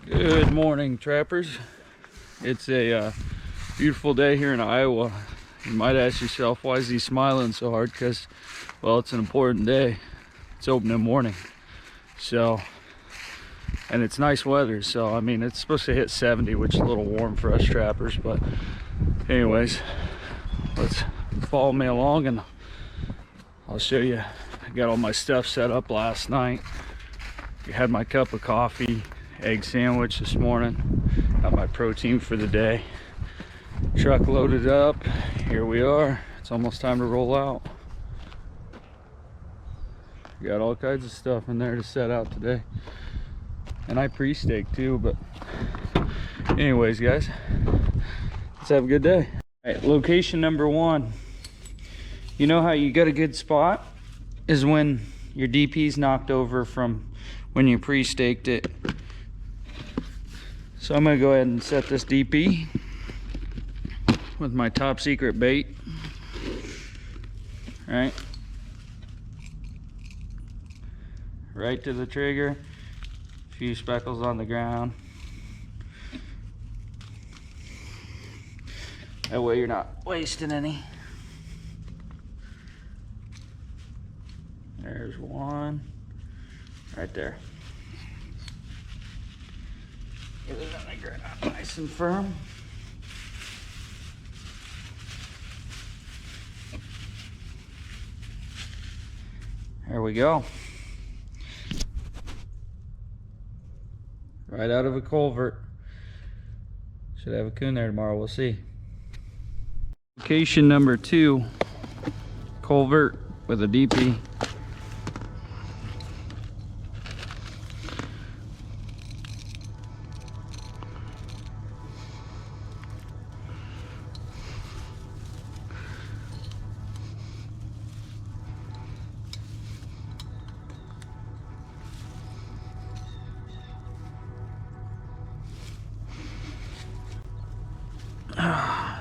Good morning, trappers. It's a beautiful day here in Iowa. You might ask yourself, why is he smiling so hard? Because, well, it's an important day. It's opening morning. So, and it's nice weather. So, I mean, it's supposed to hit 70, which is a little warm for us trappers. But anyways, let's follow me along and I'll show you. I got all my stuff set up last night. I had my cup of coffee, egg sandwich this morning. Got my protein for the day. Truck loaded up. Here we are. It's almost time to roll out. Got all kinds of stuff in there to set out today. And I pre-staked too, but anyways, guys, let's have a good day. All right, location number one. You know how you got a good spot is when your DP's knocked over from when you pre-staked it. So I'm gonna go ahead and set this DP with my top secret bait. Right to the trigger, a few speckles on the ground. That way you're not wasting any. There's one right there. Get it on the ground nice and firm. There we go. Right out of a culvert. Should have a coon there tomorrow, we'll see. Location number 2, culvert with a DP.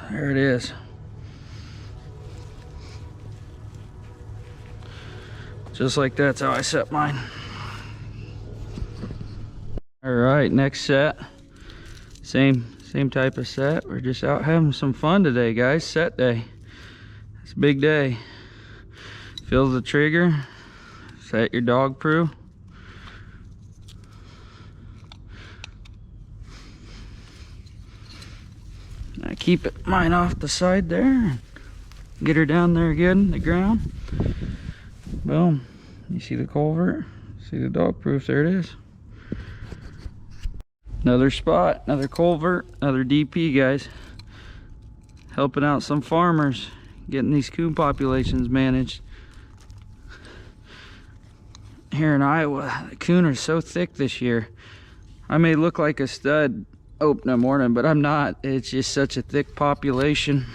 There it is. Just like that's how I set mine. All right, next set. Same type of set. We're just out having some fun today, guys. Set day. It's a big day. Feel the trigger. Set your dog proof. I keep mine off the side there. Get her down there again, the ground. Boom. You see the culvert? See the dog proof? There it is. Another spot, another culvert, another DP, guys. Helping out some farmers, getting these coon populations managed. Here in Iowa, the coon are so thick this year. I may look like a stud opening morning, but I'm not. It's just such a thick population,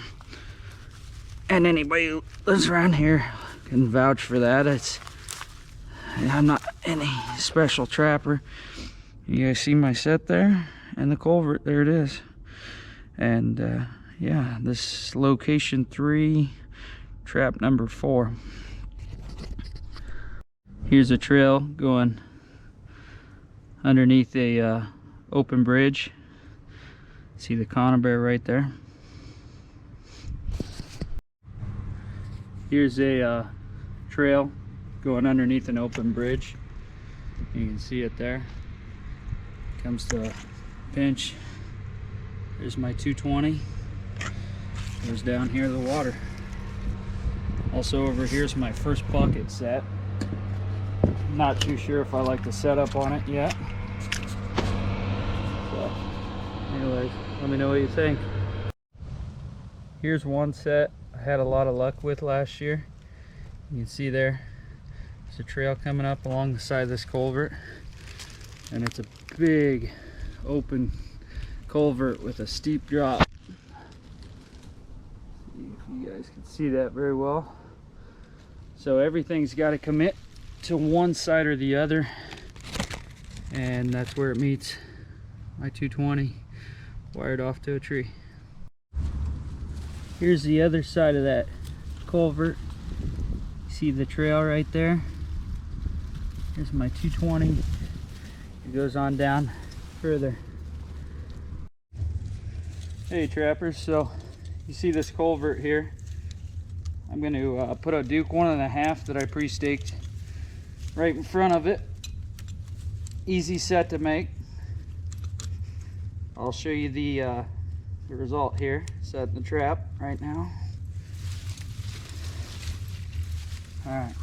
and anybody who lives around here can vouch for that. I'm not any special trapper. You guys see my set there and the culvert, there it is. And yeah, this location 3, trap number 4. Here's a trail going underneath a open bridge. See the conibear right there. Here's a trail going underneath an open bridge. You can see it there. Comes to a pinch. There's my 220. Goes down here to the water. Also over here's my first bucket set. Not too sure if I like the setup on it yet. So, anyways, let me know what you think. Here's one set I had a lot of luck with last year. You can see there's a trail coming up along the side of this culvert, and it's a big open culvert with a steep drop. You guys can see that very well. So everything's got to commit to one side or the other, and that's where it meets my 220 wired off to a tree. Here's the other side of that culvert. See the trail right there? Here's my 220. It goes on down further. Hey trappers, so you see this culvert here. I'm going to put a Duke 1.5 that I pre-staked right in front of it. Easy set to make. I'll show you the result here. Setting the trap right now. Alright.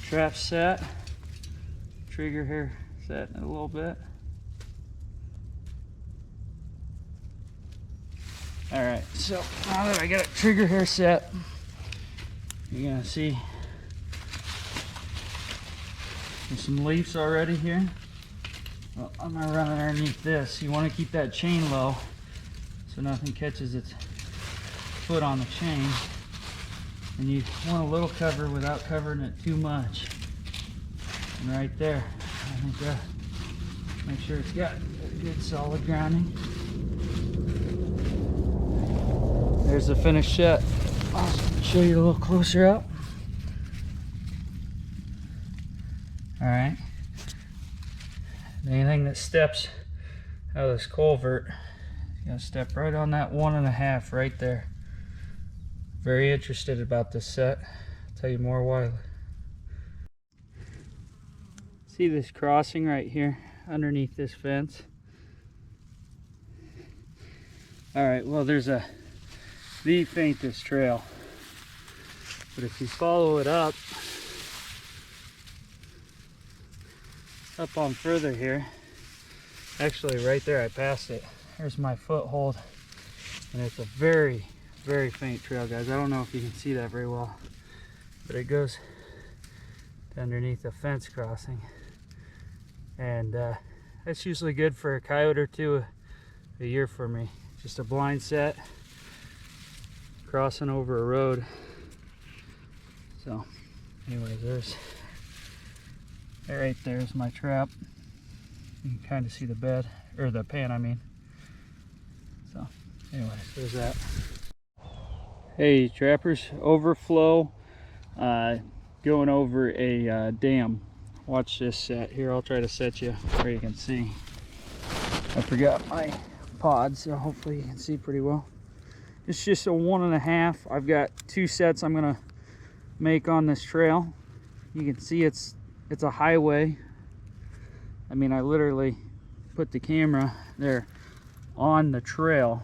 Trap set. Trigger here set in a little bit. Alright, so now that I got a trigger hair set, you're gonna see there's some leaves already here. Well, I'm gonna run it underneath this. You want to keep that chain low so nothing catches its foot on the chain. And you want a little cover without covering it too much. And right there, I think that, make sure it's got a good solid grounding. There's the finished set. I'll show you a little closer up. Alright. Anything that steps out of this culvert, you gotta step right on that 1.5 right there. Very interested about this set. I'll tell you more why. See this crossing right here underneath this fence? Alright, well there's the faintest trail. But if you follow it up on further here, actually right there I passed it. There's my foothold, and it's a very, very faint trail, guys. I don't know if you can see that very well, but it goes underneath a fence crossing, and that's usually good for a coyote or two a year for me. Just a blind set crossing over a road. So anyways, there's right there's my trap. You can kind of see the bed, or the pan I mean. So anyways, there's that. Hey trappers, overflow going over a dam. Watch this set here. I'll try to set you where you can see. I forgot my pod, so hopefully you can see pretty well. It's just a 1.5. I've got 2 sets I'm gonna make on this trail. You can see it's a highway. I mean, I literally put the camera there on the trail.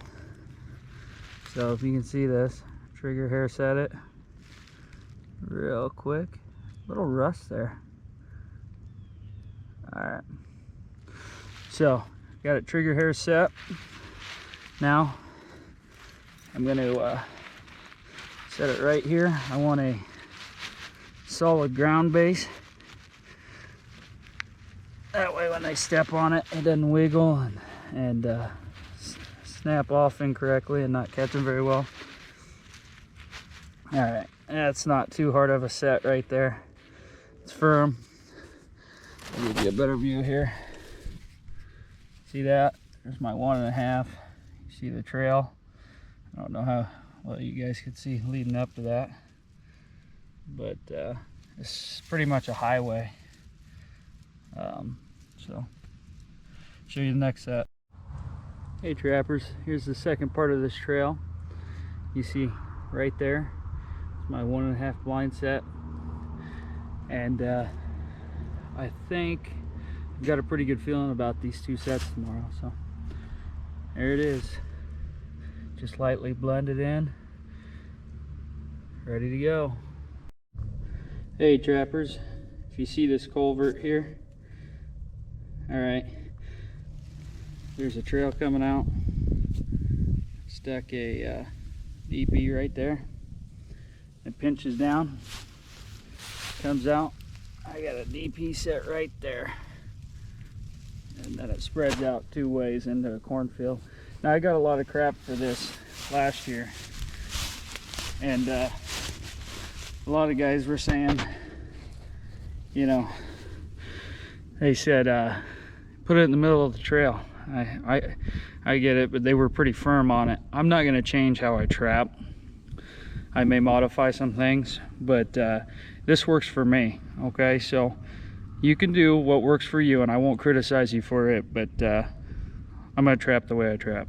So if you can see this, trigger hair set it real quick. Little rust there. Alright. So got it trigger hair set. Now I'm going to set it right here. I want a solid ground base. That way when they step on it, it doesn't wiggle and snap off incorrectly and not catch them very well. Alright, that's not too hard of a set right there. It's firm. I'll give you a better view here. See that? There's my 1.5. You see the trail. I don't know how well you guys could see leading up to that, but it's pretty much a highway. So show you the next set. Hey trappers, here's the second part of this trail. You see right there, it's my 1.5 blind set, and I think I've got a pretty good feeling about these 2 sets tomorrow. So there it is, just lightly blended in, ready to go. Hey trappers, if you see this culvert here, alright, there's a trail coming out. Stuck a DP right there. It pinches down, comes out. I got a DP set right there, and then it spreads out 2 ways into a cornfield. Now I got a lot of crap for this last year, and a lot of guys were saying, you know, they said put it in the middle of the trail. I get it, but they were pretty firm on it. I'm not going to change how I trap. I may modify some things, but this works for me. Okay, so You can do what works for you, and I won't criticize you for it, but I'm gonna trap the way I trap.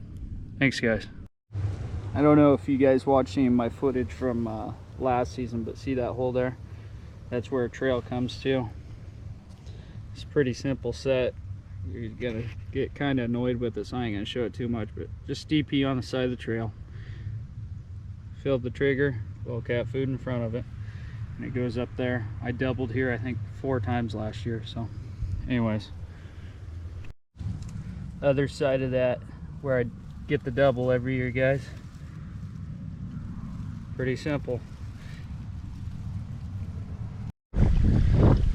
Thanks, guys. I don't know if you guys watched any of my footage from last season, but see that hole there? That's where a trail comes to. It's a pretty simple set. You're gonna get kind of annoyed with it, so I ain't gonna show it too much, but just DP on the side of the trail. Filled the trigger, little cat food in front of it, and it goes up there. I doubled here, I think 4 times last year, so anyways. Other side of that, where I get the double every year, guys. Pretty simple.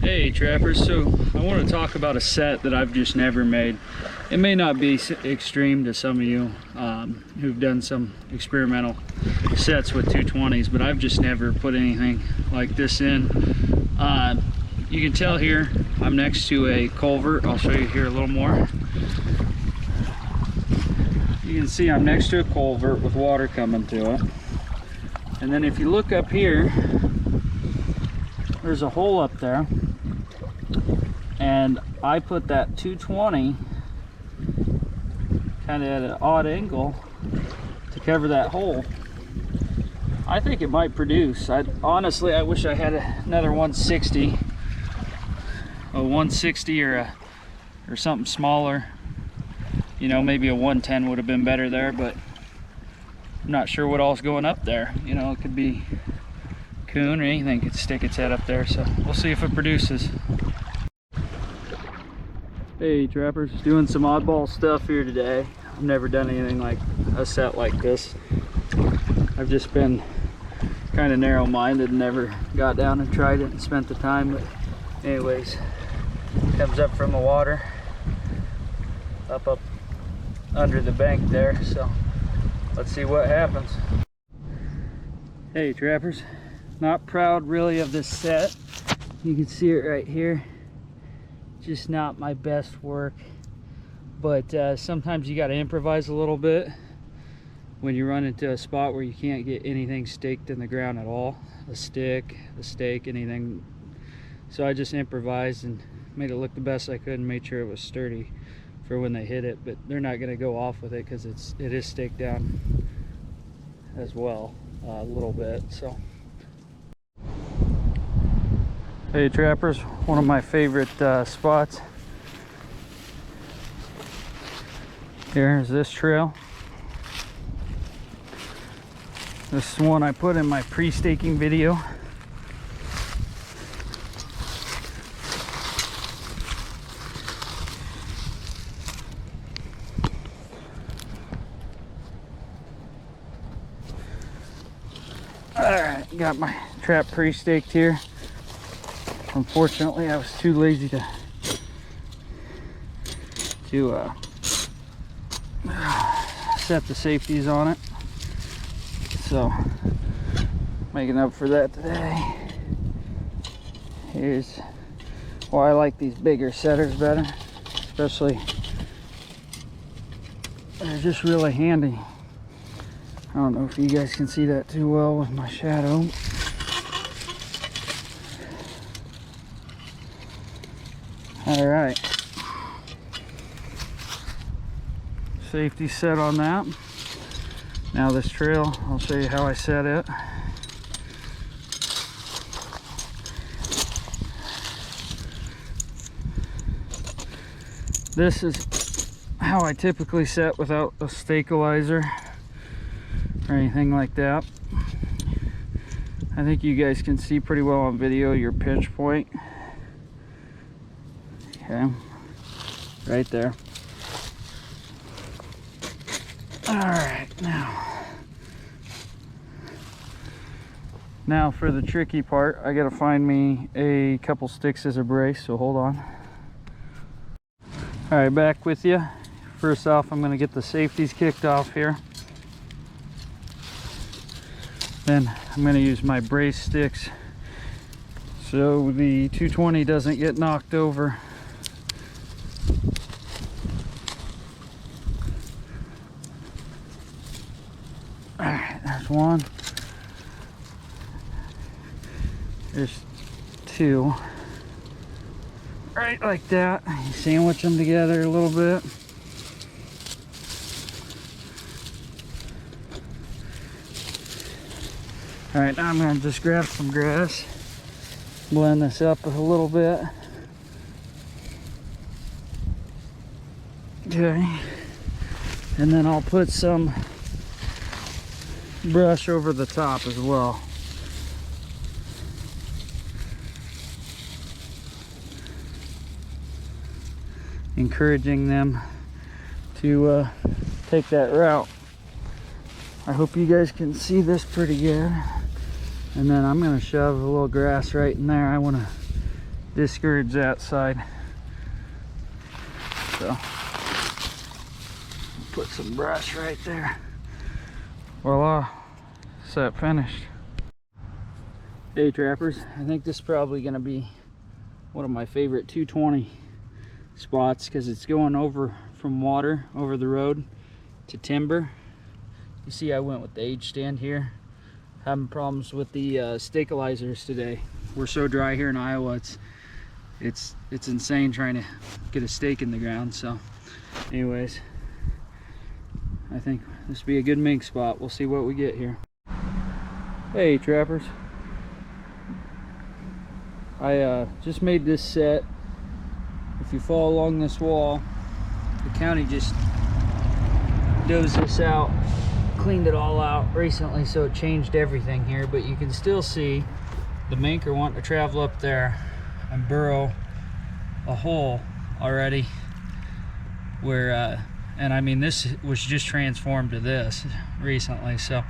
Hey trappers, so I want to talk about a set that I've just never made. It may not be extreme to some of you who've done some experimental sets with 220s, but I've just never put anything like this in. You can tell here I'm next to a culvert. I'll show you here a little more. You can see I'm next to a culvert with water coming to it. And then if you look up here, there's a hole up there, and I put that 220 kind of at an odd angle to cover that hole. I think it might produce. Honestly, I wish I had another 160, a 160 or something smaller. You know, maybe a 110 would have been better there, but I'm not sure what all's going up there. You know, it could be Coon or anything could stick its head up there, so we'll see if it produces. Hey trappers, doing some oddball stuff here today. I've never done anything like a set like this. I've just been kind of narrow-minded and never got down and tried it and spent the time, but anyways, comes up from the water up under the bank there, so let's see what happens. Hey trappers, not proud really of this set. You can see it right here. Just not my best work, but sometimes you got to improvise a little bit when you run into a spot where you can't get anything staked in the ground at all, a stick, a stake, anything. So I just improvised and made it look the best I could and made sure it was sturdy for when they hit it, but they're not going to go off with it because it is staked down as well a little bit. So hey trappers, one of my favorite spots here is this trail. This is one I put in my pre-staking video. Alright, got my trap pre-staked here. Unfortunately, I was too lazy to set the safeties on it. So, making up for that today. Here's why I like these bigger setters better, especially they're just really handy. I don't know if you guys can see that too well with my shadow. All right, safety set on that. Now this trail, I'll show you how I set it. This is how I typically set without a stabilizer or anything like that. I think you guys can see pretty well on video your pinch point. Okay, right there. All right, now for the tricky part, I gotta find me a couple sticks as a brace, so hold on. All right, back with you. First off, I'm gonna get the safeties kicked off here. Then I'm gonna use my brace sticks so the 220 doesn't get knocked over. All right, there's one. There's two. right like that. You sandwich them together a little bit. All right, now I'm gonna just grab some grass, blend this up a little bit. Okay, and then I'll put some brush over the top as well. Encouraging them to take that route. I hope you guys can see this pretty good. And then I'm going to shove a little grass right in there. I want to discourage that side. So put some brush right there. Voila, set finished. Hey trappers, I think this is probably going to be one of my favorite 220 spots because it's going over from water over the road to timber. You see I went with the H stand here. Having problems with the stabilizers today. We're so dry here in Iowa, it's insane trying to get a stake in the ground. So anyways, I think this will be a good mink spot. We'll see what we get here. Hey trappers, I just made this set. If you follow along this wall, the county just does this out, cleaned it all out recently, so it changed everything here, but you can still see the mink are wanting to travel up there and burrow a hole already where and I mean this was just transformed to this recently, so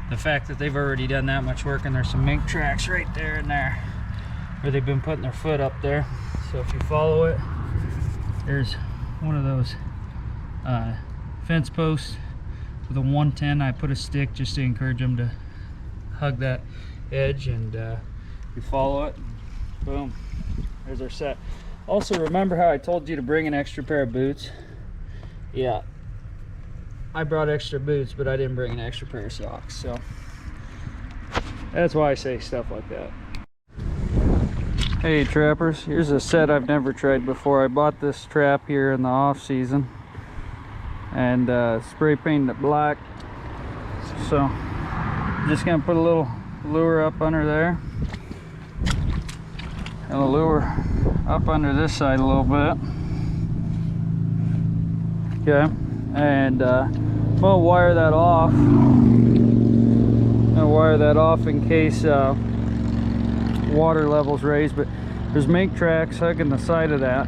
the fact that they've already done that much work, and there's some mink tracks right there and there where they've been putting their foot up there. So if you follow it, there's one of those fence posts with a 110. I put a stick just to encourage them to hug that edge, and you follow it, boom, there's our set. Also, remember how I told you to bring an extra pair of boots? Yeah, I brought extra boots, but I didn't bring an extra pair of socks, so that's why I say stuff like that. Hey trappers, here's a set I've never tried before. I bought this trap here in the off season and spray painted it black. So I'm just gonna put a little lure up under there and a lure up under this side a little bit. Okay, and I'm gonna wire that off. I'm gonna wire that off in case water levels raise, but there's mink tracks hugging the side of that,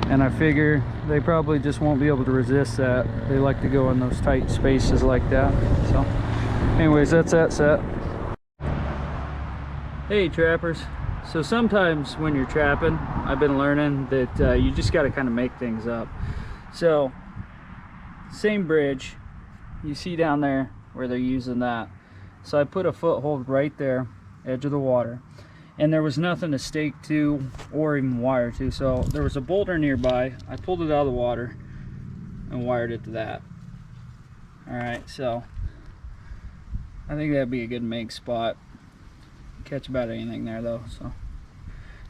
and I figure they probably just won't be able to resist that. They like to go in those tight spaces like that. So anyways, that's that set. Hey trappers, so sometimes when you're trapping, I've been learning that you just got to kind of make things up. So same bridge you see down there where they're using that, so I put a foothold right there, edge of the water, and there was nothing to stake to or even wire to. So there was a boulder nearby. I pulled it out of the water and wired it to that. All right, so I think that'd be a good mink spot. Catch about anything there though. So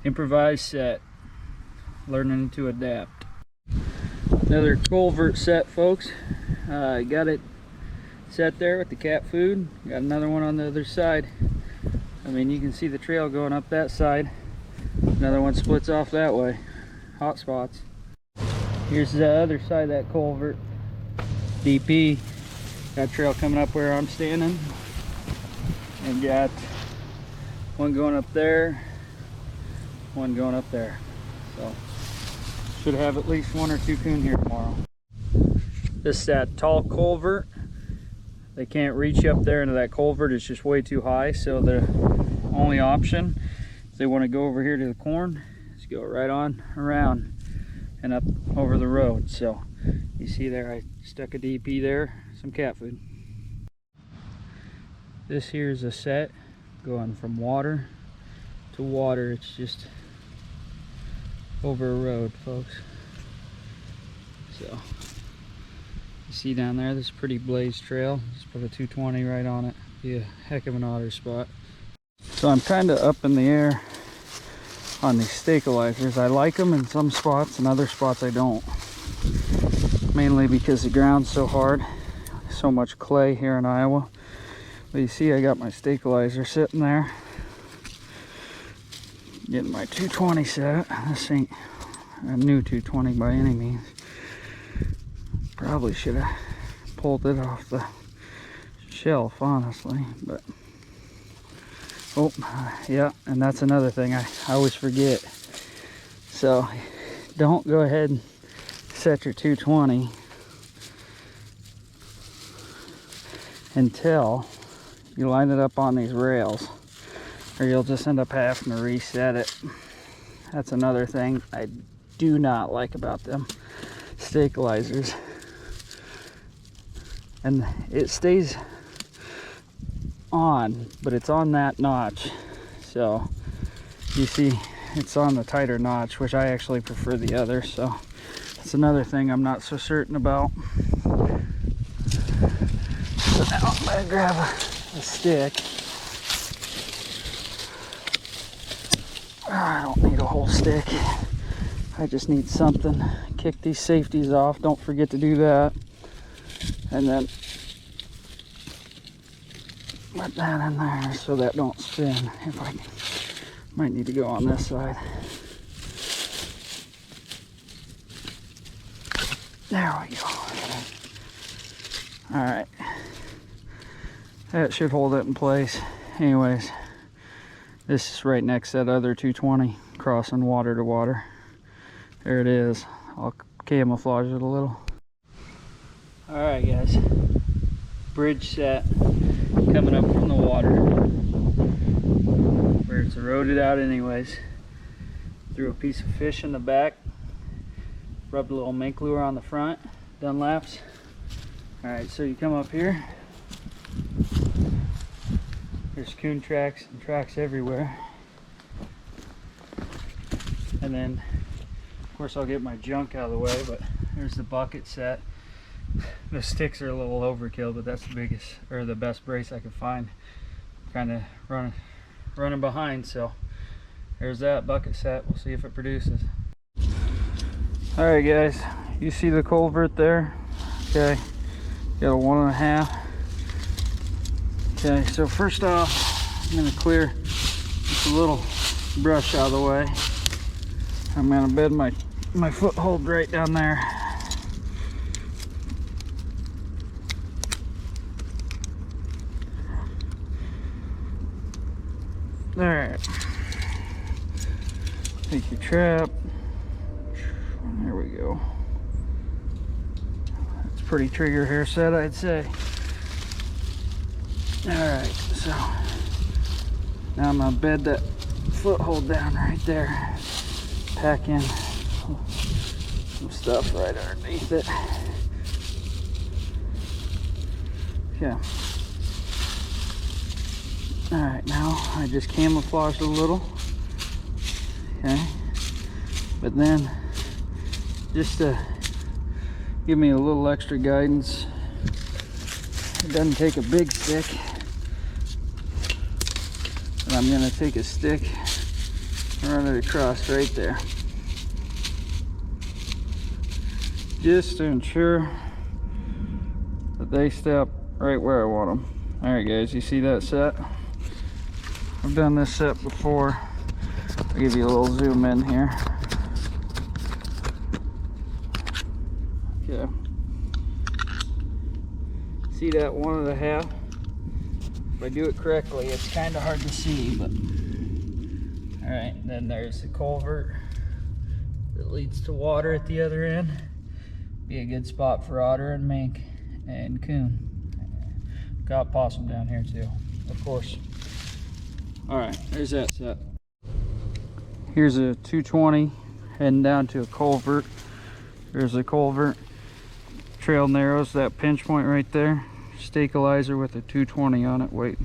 improvised set, learning to adapt. Another culvert set, folks. Got it set there with the cat food. Got another one on the other side. I mean, you can see the trail going up that side. Another one splits off that way. Hotspots. Here's the other side of that culvert. DP. Got trail coming up where I'm standing. And got one going up there, one going up there. So should have at least 1 or 2 coon here tomorrow. This is that tall culvert. They can't reach up there into that culvert. It's just way too high. So the only option, if they want to go over here to the corn, is go right on around and up over the road. So you see there, I stuck a DP there, some cat food. This here is a set going from water to water. It's just over a road, folks. So you see down there, this pretty blazed trail. Just put a 220 right on it. Be a heck of an otter spot. So I'm kind of up in the air on these stabilizers. I like them in some spots, and other spots I don't. Mainly because the ground's so hard, so much clay here in Iowa. But you see, I got my stabilizer sitting there. Getting my 220 set. This ain't a new 220 by any means. Probably should have pulled it off the shelf, honestly, but oh yeah, and that's another thing I always forget. So don't go ahead and set your 220 until you line it up on these rails, or you'll just end up having to reset it. That's another thing I do not like about them stabilizers. And it stays on, but it's on that notch. So you see it's on the tighter notch, which I actually prefer the other. So that's another thing I'm not so certain about. So now I'm gonna grab a stick. I don't need a whole stick. I just need something. Kick these safeties off. Don't forget to do that. And then put that in there so that don't spin. If I might need to go on this side. There we go. All right. That should hold it in place. Anyways, this is right next to that other 220, crossing water to water. There it is. I'll camouflage it a little. All right, guys. Bridge set coming up from the water where it's eroded out anyways. Threw a piece of fish in the back, rubbed a little mink lure on the front, done laps. All right, so you come up here. There's coon tracks and tracks everywhere. And then, of course, I'll get my junk out of the way, but there's the bucket set. The sticks are a little overkill, but that's the biggest, or the best brace I could find. Kind of running behind, so there's that bucket set. We'll see if it produces. All right, guys, you see the culvert there? Okay, got a 1.5. Okay, so first off, I'm gonna clear just a little brush out of the way. I'm gonna bed my foothold right down there. All right, take your trap. There we go. That's pretty trigger hair set, I'd say. All right, so now I'm gonna bed that foothold down right there. Pack in some stuff right underneath it. Yeah. All right, now I just camouflaged a little, okay? But then, just to give me a little extra guidance, it doesn't take a big stick. And I'm gonna take a stick and run it across right there. Just to ensure that they step right where I want them. All right, guys, you see that set? I've done this set before. I'll give you a little zoom in here. Okay. See that 1.5? If I do it correctly, it's kind of hard to see, but all right. Then there's the culvert that leads to water at the other end. Be a good spot for otter and mink and coon. Got possum down here too, of course. All right, there's that set. Here's a 220 heading down to a culvert. There's a culvert. Trail narrows that pinch point right there. Stabilizer with a 220 on it. Wait.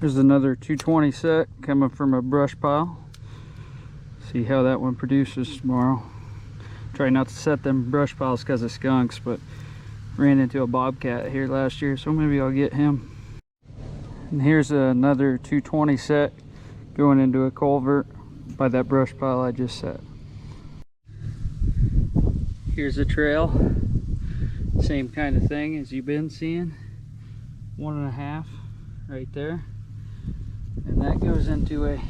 There's another 220 set coming from a brush pile. See how that one produces tomorrow. Try not to set them brush piles because of skunks, but ran into a bobcat here last year, so maybe I'll get him. And here's another 220 set going into a culvert. by that brush pile I just set. Here's a trail, same kind of thing as you've been seeing, 1.5 right there, and that goes into a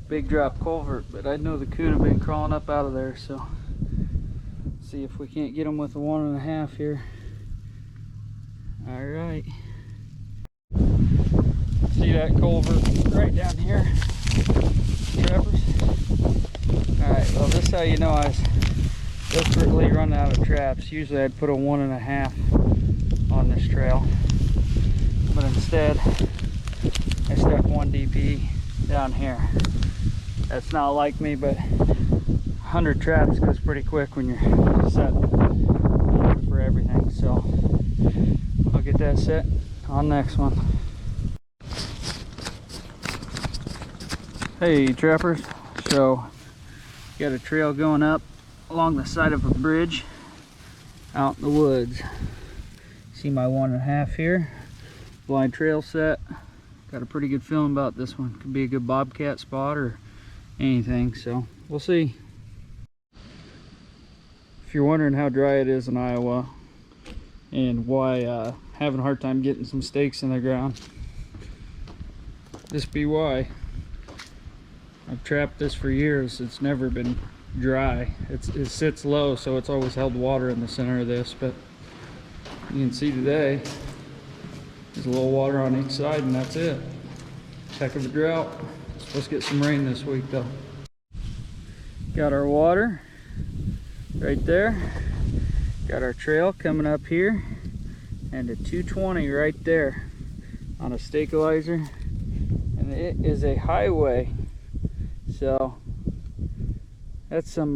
big drop culvert, but I know the coon have been crawling up out of there, so see if we can't get them with a 1.5 here. All right, see that culvert right down here, trappers? All right, well, this is how you know I was desperately running out of traps. Usually I'd put a 1.5 on this trail, but instead I stuck 1 DP down here. That's not like me, but 100 traps goes pretty quick when you're set for everything. So I'll get that set on next one. Hey trappers, so got a trail going up along the side of a bridge out in the woods. See my 1.5 here, blind trail set. Got a pretty good feeling about this one. Could be a good bobcat spot or anything, so we'll see. If you're wondering how dry it is in Iowa and why having a hard time getting some stakes in the ground, this be why. I've trapped this for years. It's never been dry. It sits low, so it's always held water in the center of this, but you can see today there's a little water on each side, and that's it. Heck of a drought. Supposed to get some rain this week though. Got our water right there. Got our trail coming up here, and a 220 right there on a stabilizer, and it is a highway. So that's some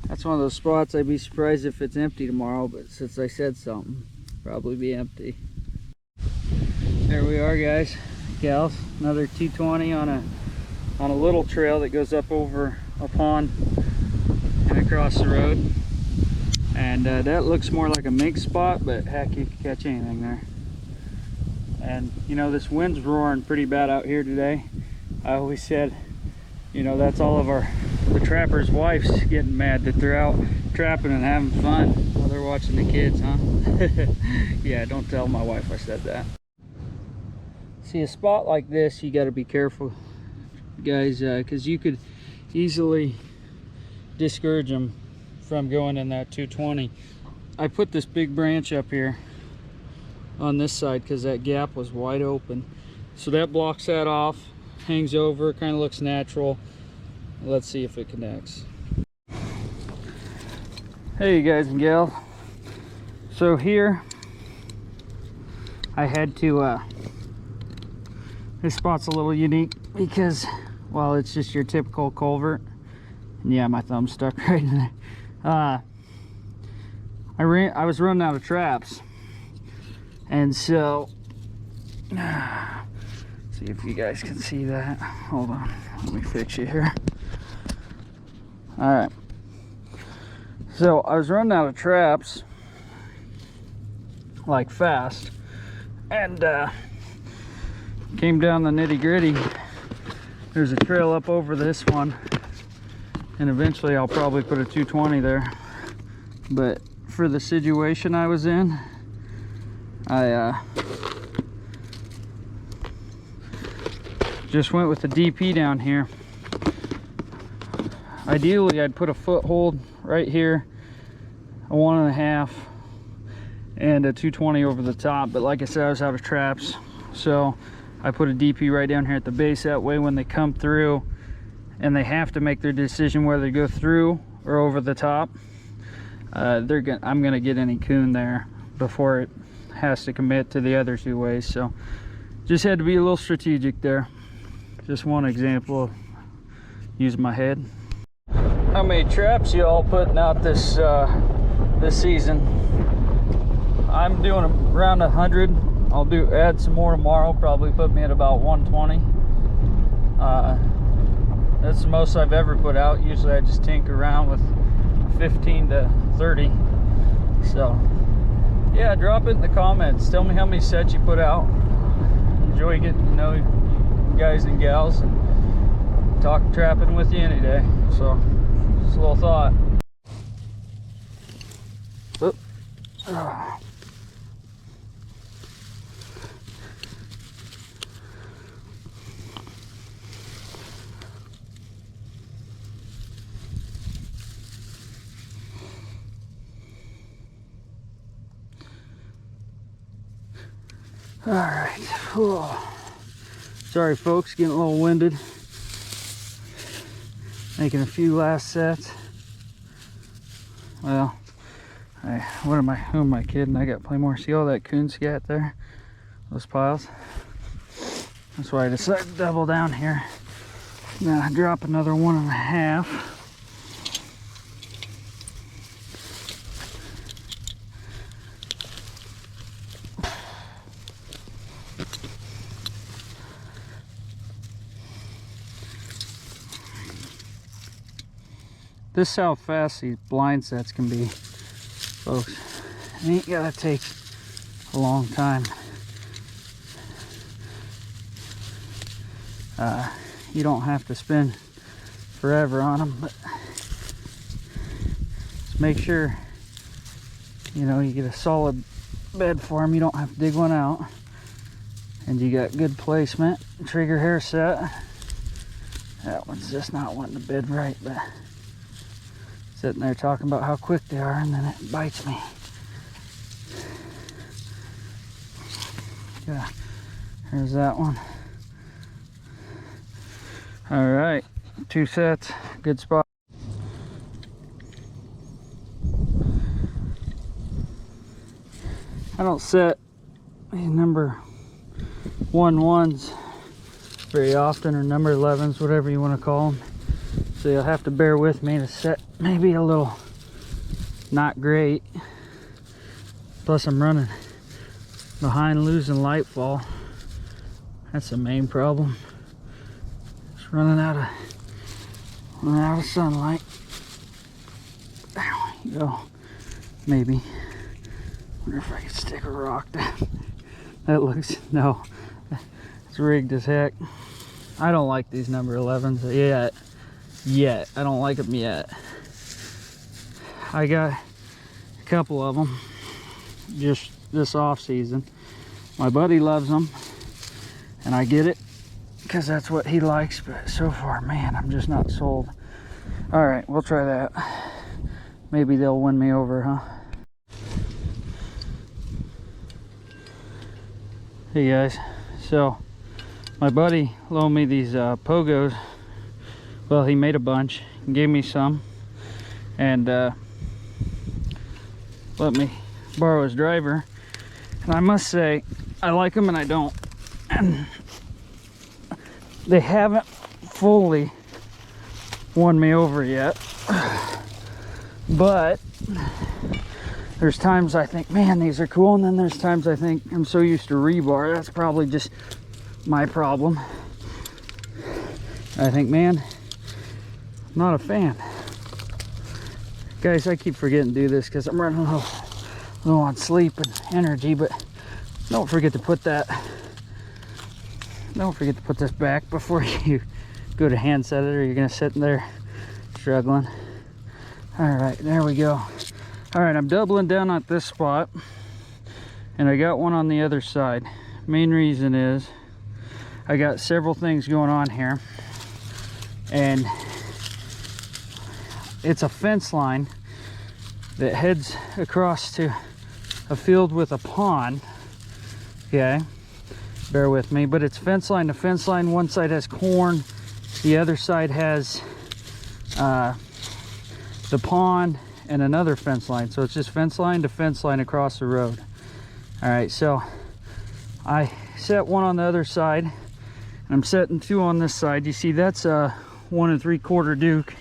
that's one of those spots I'd be surprised if it's empty tomorrow, but since I said something, probably be empty. There we are, guys, gals. Another 220 on a little trail that goes up over a pond and across the road. And that looks more like a mink spot, but heck, you can catch anything there. And you know, this wind's roaring pretty bad out here today. I always said, you know, that's all of the trappers' wives getting mad that they're out trapping and having fun while they're watching the kids, huh? Yeah, don't tell my wife I said that. See, a spot like this, you got to be careful, guys, because you could easily discourage them from going in that 220. I put this big branch up here on this side because that gap was wide open, so that blocks that off, hangs over, kind of looks natural. Let's see if it connects. Hey guys and gals, so here I had to this spot's a little unique because, well, it's just your typical culvert. And yeah, my thumb's stuck right in there. I was running out of traps, and so see if you guys can see that. Hold on, let me fix you here. All right, so I was running out of traps like fast, and came down the nitty-gritty. There's a trail up over this one, and eventually I'll probably put a 220 there, but for the situation I was in, I just went with the DP down here. Ideally I'd put a foothold right here, a 1.5, and a 220 over the top, but like I said, I was out of traps, so I put a DP right down here at the base. That way when they come through and they have to make their decision whether to go through or over the top, I'm gonna get any coon there before it has to commit to the other 2 ways. So just had to be a little strategic there. Just one example of using my head. How many traps you all putting out this this season? I'm doing around 100. I'll add some more tomorrow, probably put me at about 120. That's the most I've ever put out. Usually I just tinker around with 15 to 30. So yeah, drop it in the comments. Tell me how many sets you put out. Enjoy getting to know you guys and gals, and talk trapping with you any day. So, just a little thought. Oop. All right. Whew. Sorry folks, getting a little winded. Making a few last sets. Well, who am I kidding? I got plenty more. See all that coon scat there? Those piles? That's why I decided to double down here. Now drop another 1.5. This is how fast these blind sets can be, folks. It ain't gotta take a long time. You don't have to spend forever on them, but just make sure, you know, you get a solid bed for them. You don't have to dig one out, and you got good placement. Trigger hair set. That one's just not wanting to bed right, but sitting there talking about how quick they are, and then it bites me. Yeah, here's that one. All right, 2 sets, good spot. I don't set these number 1-1s very often, or number 11s, whatever you want to call them. So you'll have to bear with me to set maybe a little not great. Plus I'm running behind losing light fall. That's the main problem. Just running out of sunlight. There you go. Maybe. Wonder if I could stick a rock down. That looks, no. It's rigged as heck. I don't like these number 11s yet. I don't like them yet. I got a couple of them just this off season. My buddy loves them, and I get it because that's what he likes, but so far, man, I'm just not sold. All right, we'll try that. Maybe they'll win me over, huh? Hey guys, so my buddy loaned me these Pogos. Well, he made a bunch and gave me some, and let me borrow his driver. And I must say, I like them and I don't. And they haven't fully won me over yet. But there's times I think, man, these are cool, and then there's times I think I'm so used to rebar. That's probably just my problem. I think, man, not a fan. Guys, I keep forgetting to do this because I'm running low on sleep and energy, but don't forget to put this back before you go to hand set it, or you're gonna sit in there struggling. All right, there we go. All right, I'm doubling down at this spot, and I got one on the other side. Main reason is I got several things going on here, and it's a fence line that heads across to a field with a pond. Okay, bear with me, but it's fence line to fence line. One side has corn, the other side has the pond and another fence line. So it's just fence line to fence line across the road. All right, so I set one on the other side, and I'm setting 2 on this side. You see, that's a 1 3/4 Duke,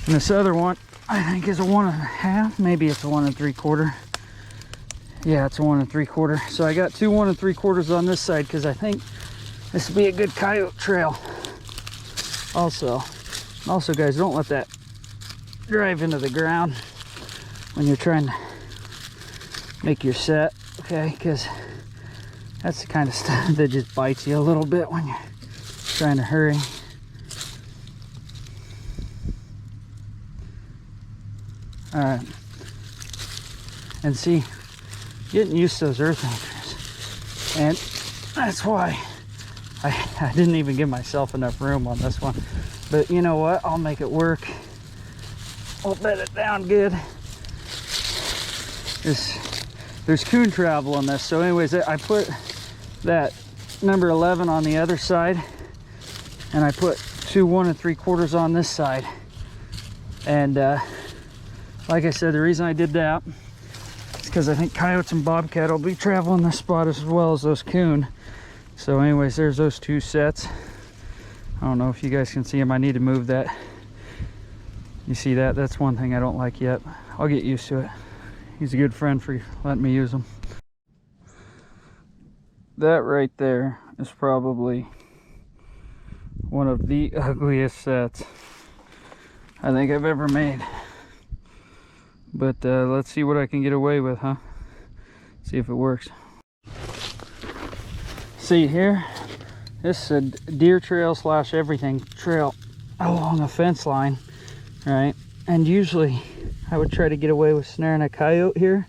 and this other one I think is a 1.5. Maybe it's a 1 3/4. Yeah, it's a 1 3/4. So I got 2 1 3/4 on this side because I think this would be a good coyote trail. Also, guys, don't let that drive into the ground when you're trying to make your set, okay? Because that's the kind of stuff that just bites you a little bit when you're trying to hurry. And see, getting used to those earth anchors, and that's why I didn't even give myself enough room on this one. But you know what, I'll make it work. I'll bed it down good. There's coon travel on this, so anyways, I put that number 11 on the other side, and I put 2 1 3/4 on this side. And like I said, the reason I did that is because I think coyotes and bobcat will be traveling this spot as well as those coon. So anyways, there's those 2 sets. I don't know if you guys can see them. I need to move that. You see that? That's one thing I don't like yet. I'll get used to it. He's a good friend for letting me use them. That right there is probably one of the ugliest sets I think I've ever made. But let's see what I can get away with, huh? See if it works. See here, this is a deer trail slash everything trail along a fence line, right? And usually I would try to get away with snaring a coyote here,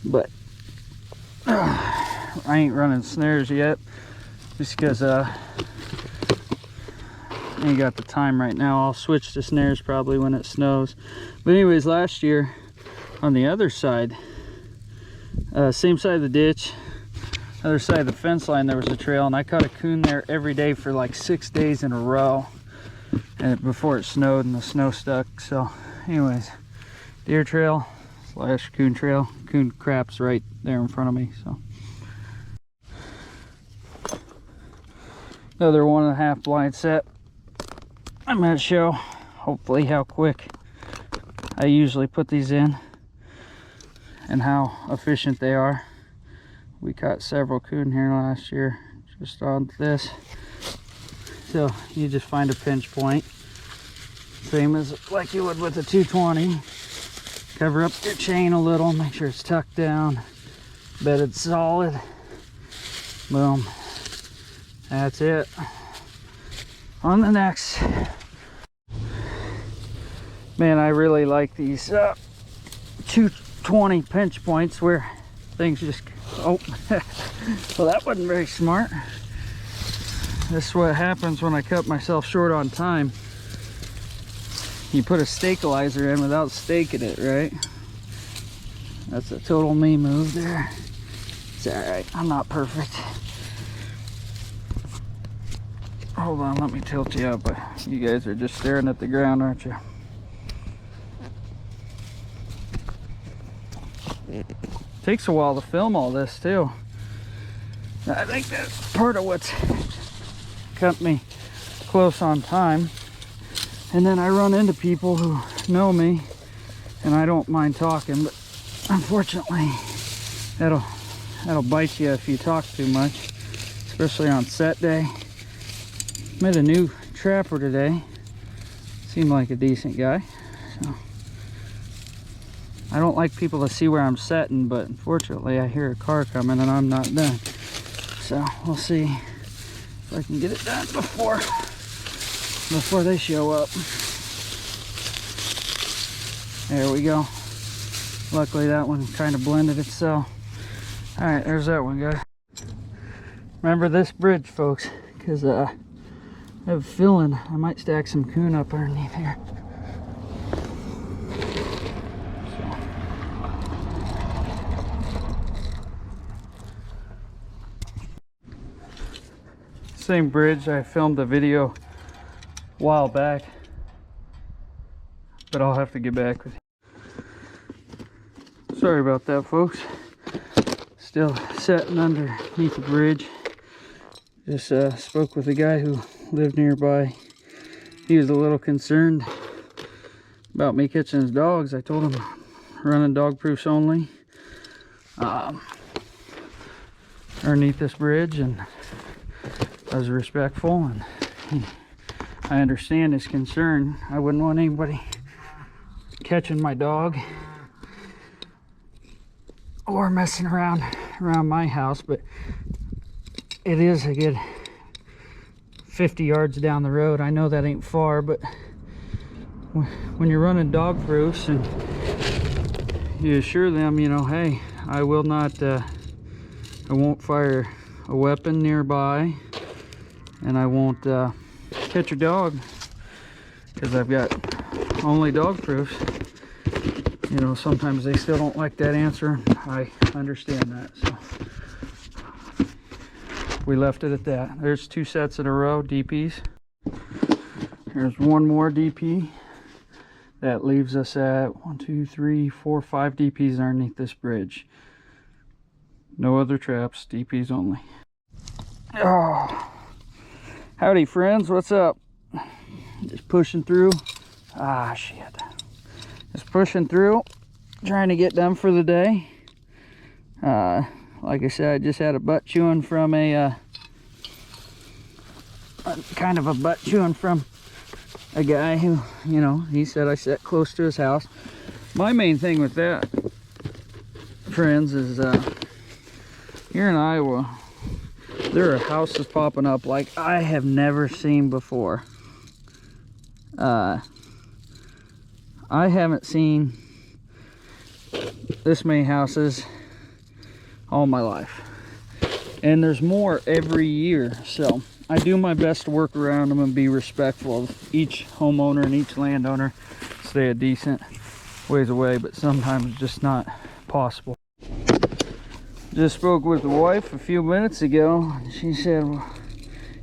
but I ain't running snares yet just because I ain't got the time right now. I'll switch to snares probably when it snows. But anyways, last year on the other side, same side of the ditch, other side of the fence line, there was a trail, and I caught a coon there every day for like 6 days in a row, and before it snowed and the snow stuck. So anyways, deer trail slash coon trail. Coon crap's right there in front of me. So another 1.5 blind set. I'm gonna show hopefully how quick I usually put these in and how efficient they are. We caught several coon here last year just on this. So you just find a pinch point, same as like you would with a 220. Cover up your chain a little, make sure it's tucked down, bedded solid. Boom. That's it. On the next. Man, I really like these 220 pinch points where things just, oh, well, that wasn't very smart. This is what happens when I cut myself short on time. You put a stabilizer in without staking it, right? That's a total me move there. It's alright, I'm not perfect. Hold on, let me tilt you up. You guys are just staring at the ground, aren't you? Takes a while to film all this too. I think that's part of what's kept me close on time. And then I run into people who know me, and I don't mind talking, but unfortunately that'll bite you if you talk too much, especially on set day. Met a new trapper today. Seemed like a decent guy. So I don't like people to see where I'm setting, but unfortunately I hear a car coming and I'm not done. So we'll see if I can get it done before they show up. There we go. Luckily that one kind of blended itself. All right, there's that one, guys. Remember this bridge, folks, because I have a feeling I might stack some coon up underneath here. Same bridge. I filmed a video a while back, but I'll have to get back with you. Sorry about that, folks. Still sitting underneath the bridge. Just spoke with a guy who lived nearby. He was a little concerned about me catching his dogs. I told him running dog proofs only underneath this bridge, and I was respectful, and I understand his concern. I wouldn't want anybody catching my dog or messing around my house, but it is a good 50 yards down the road. I know that ain't far, but when you're running dog proofs and you assure them, you know, hey, I will not, I won't fire a weapon nearby, and I won't catch a dog, because I've got only dog proofs. You know, sometimes they still don't like that answer. I understand that, so we left it at that. There's 2 sets in a row, DPs. There's one more DP. That leaves us at 1, 2, 3, 4, 5 DPs underneath this bridge. No other traps, DPs only. Oh, howdy friends, what's up? Just pushing through. Ah, shit. Just pushing through, trying to get done for the day. Like I said, I just had a butt chewing from a kind of a butt chewing from a guy who, you know, he said I sat close to his house. My main thing with that, friends, is here in Iowa, there are houses popping up like I have never seen before. I haven't seen this many houses all my life, and there's more every year, so I do my best to work around them and be respectful of each homeowner and each landowner, stay a decent ways away, but sometimes it's just not possible. Just spoke with the wife a few minutes ago. She said, well,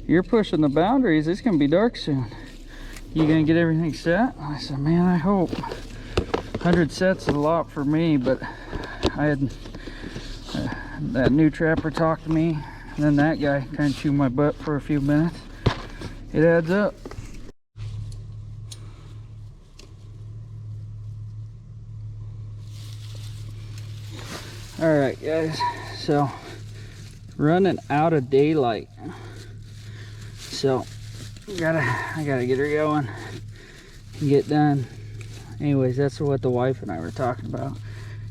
you're pushing the boundaries, it's gonna be dark soon. You gonna get everything set? I said, man, I hope. 100 sets is a lot for me, but I had that new trapper talk to me, and then that guy kind of chewed my butt for a few minutes. It adds up. All right, guys, so running out of daylight, so I gotta get her going and get done. Anyways, that's what the wife and I were talking about.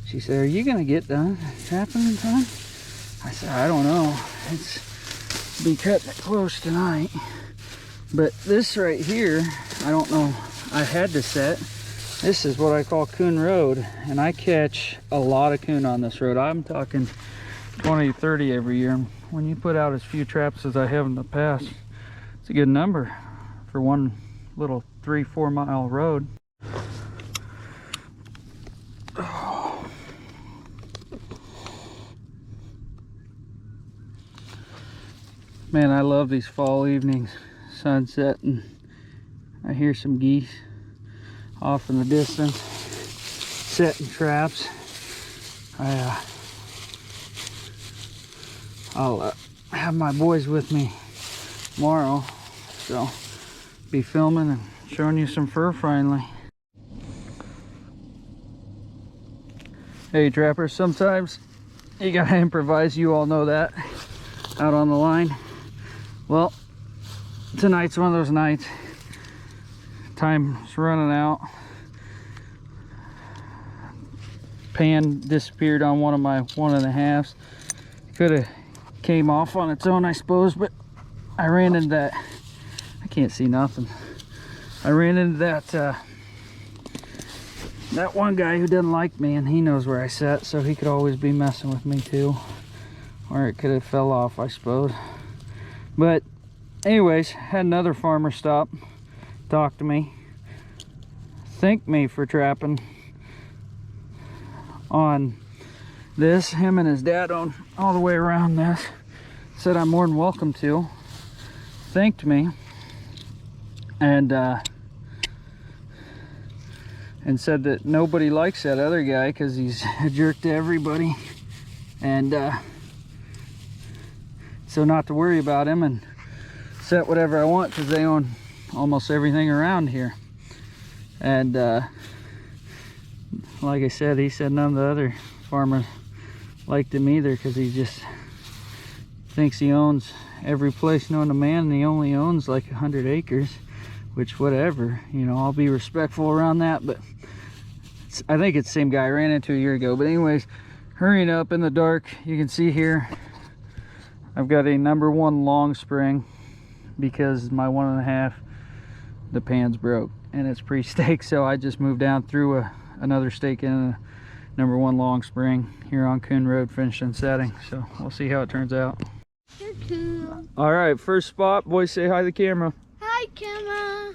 She said, are you gonna get done trapping in time? I said, I don't know, it's be cutting it close tonight, but this right here, I don't know, I had to set. This is what I call Coon Road, and I catch a lot of coon on this road. I'm talking 20, 30 every year. When you put out as few traps as I have in the past, it's a good number for one little 3-4 mile road. Oh. Man, I love these fall evenings, sunset, and I hear some geese off in the distance setting traps. I'll have my boys with me tomorrow, so be filming and showing you some fur finally. Hey trappers, sometimes you gotta improvise, you all know that, out on the line. Well, tonight's one of those nights. Time's running out. Pan disappeared on one of my 1.5s. Could have came off on its own, I suppose, but I ran into that. I can't see nothing. I ran into that that one guy who doesn't like me, and he knows where I sat, so he could always be messing with me too. Or it could have fell off, I suppose. But anyways, had another farmer stop, talk to me, thank me for trapping on this. Him and his dad own all the way around this. Said I'm more than welcome to. Thanked me, and said that nobody likes that other guy because he's a jerk to everybody, and so not to worry about him and set whatever I want because they own almost everything around here. And like I said, he said none of the other farmers liked him either because he just thinks he owns every place known to man, and he only owns like 100 acres, which whatever, you know, I'll be respectful around that. But I think it's the same guy I ran into a year ago. But anyways, hurrying up in the dark, you can see here I've got a #1 long spring because my 1.5, the pan's broke and it's pre-staked, so I just moved down through another stake in #1 long spring here on Coon Road, finishing setting. So we'll see how it turns out. All right, first spot. Boys, say hi to the camera. Hi, camera.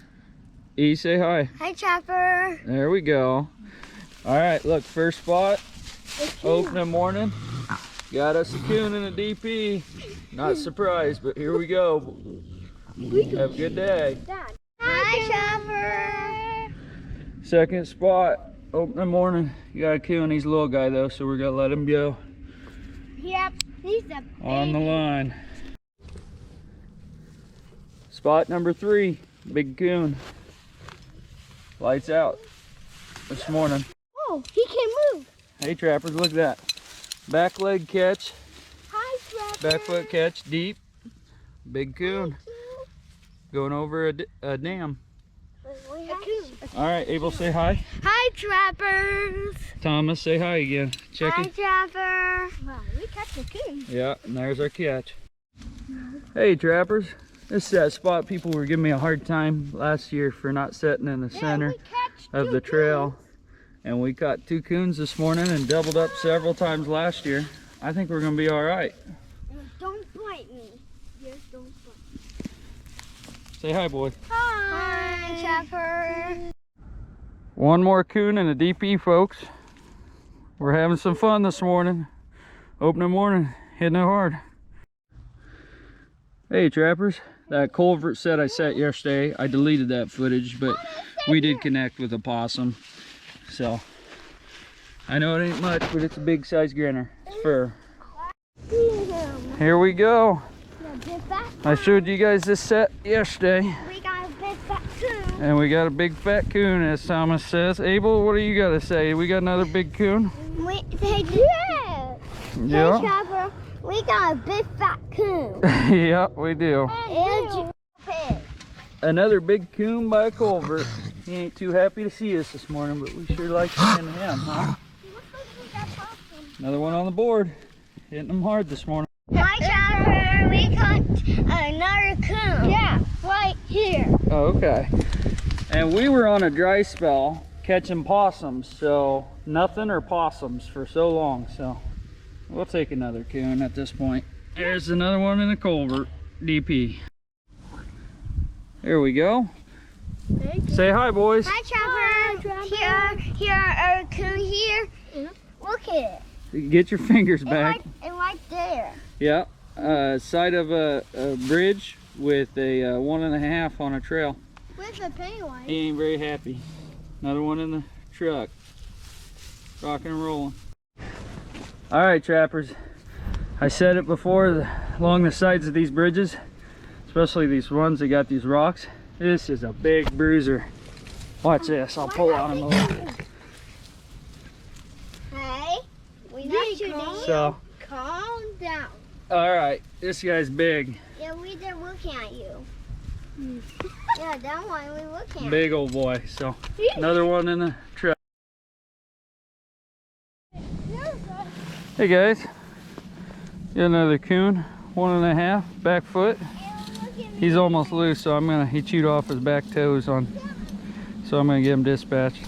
E, say hi. Hi, Trapper. There we go. All right, look, first spot. Opening morning. Got us a coon and a DP. Not surprised, but here we go. Have a good day. Hi, Trapper. Second spot. Opening morning. You got a coon. He's a little guy though, so we're gonna let him go. Yep, he's the On the line. Spot number 3. Big coon. Lights out this morning. Oh, he can move. Hey trappers, look at that. Back leg catch. Hi, Trapper. Back foot catch deep. Big coon. Going over a dam. All right, Abel, say hi. Hi, Trappers. Thomas, say hi again. Check Hi, it. Trapper. Wow, we catch a coon. Yeah, and there's our catch. Hey trappers, this is that spot people were giving me a hard time last year for not setting in the center of the trail. And we caught 2 coons this morning and doubled up several times last year. I think we're gonna be all right. Don't bite me. Yes, don't bite. Say hi, boy. Hi, Trapper. One more coon and a DP, folks. We're having some fun this morning. Opening morning, hitting it hard. Hey trappers, that culvert set I set yesterday, I deleted that footage, but we did connect with a possum. So, I know it ain't much, but it's a big size grinner. It's fur. Here we go. I showed you guys this set yesterday. We got a big fat coon. And we got a big fat coon, as Thomas says. Abel, what do you got to say? We got another big coon? They do. Yeah. Hey, Trapper, we got a big fat coon. Yeah, we do. And pig. Another big coon by Culvert. He ain't too happy to see us this morning, but we sure like seeing him, huh? Another one on the board. Hitting them hard this morning. Hi, Trapper, we caught another coon. Yeah, right here. Oh, okay. And we were on a dry spell catching possums, so nothing or possums for so long, so we'll take another coon at this point. There's another one in the Culvert DP. There we go. Say hi, boys. Hi, Trapper. Here are a coon here. Look at it. Get your fingers back. And right there. Yeah, side of a bridge with a 1.5 on a trail. Where's the penguin? He ain't very happy. Another one in the truck. Rocking and rolling. All right, trappers. I said it before, along the sides of these bridges, especially these ones that got these rocks, this is a big bruiser. Watch this, I'll pull on him a little bit. Hey, we're not shooting. So, Calm down. all right, this guy's big. Yeah, we did looking at you. Yeah, that one we looking at. Big old boy. So, another one in the truck. Hey guys, got another coon, 1.5, back foot. He's almost loose, so he chewed off his back toes so I'm gonna get him dispatched.